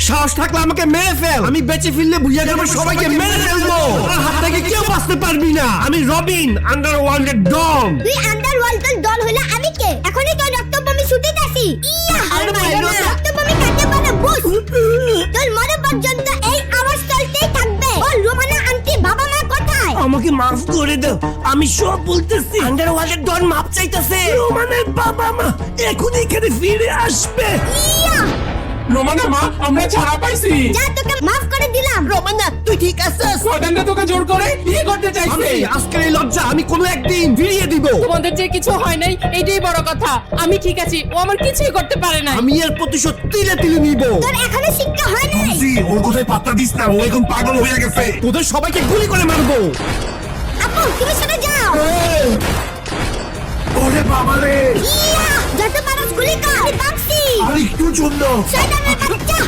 সাহস থাকলে আমাকে মেরে ফেল। আমি বেঁচে ফিরলে বুঝিয়ে দেবো সবাইকে মেরে ফেলবো। আমার হাত থেকে কেউ বাঁচতে পারবি না। আমি রবিন, আন্ডারওয়ার্ল্ডের ডন। তুই আন্ডারওয়ার্ল্ডের ডন হলে আমি কে? এখনই তো রক্তবমি ছুটিতেছি। ইয়া আরে মাইরো না। রক্তবমি কাকে বলে বুঝ। তোর মরে পর্যন্ত এই আওয়াজ চলতেই থাকবে। বল রোমানা আন্টি বাবা মা কোথায়? আমাকে মাফ করে দাও, আমি সব বলতেছি। আন্ডারওয়ার্ল্ডের ডন মাপ চাইতেছে। রোমানের বাবা মা এখন এখানে ফিরে আসবে। ইয়া রোমানা মা, আমরা ছাড়া পাইছি। যা তোকে মাফ করে দিলাম। রোমানা তুই ঠিক আছিস? শয়তানটা তোকে জোর করে বিয়ে করতে চাইছে। আমি আজকের এই লজ্জা আমি কোনো একদিন ফিরিয়ে দিব। তোমাদের যে কিছু হয় নাই এইটাই বড় কথা। আমি ঠিক আছি, ও আমার কিছুই করতে পারে না। আমি এর প্রতিশোধ তিলে তিলে নিব। তোর এখনো শিক্ষা হয় নাই। ওর কোথায় পাত্তা দিস না, ও এখন পাগল হয়ে গেছে। তোদের সবাইকে গুলি করে মারবো। আপু তুমি সরে যাও। ওরে বাবারে, ইয়া যত পারস গুলি কর। আমি পাচ্ছি। আর একটু জন্য শয়তানের বাচ্চা।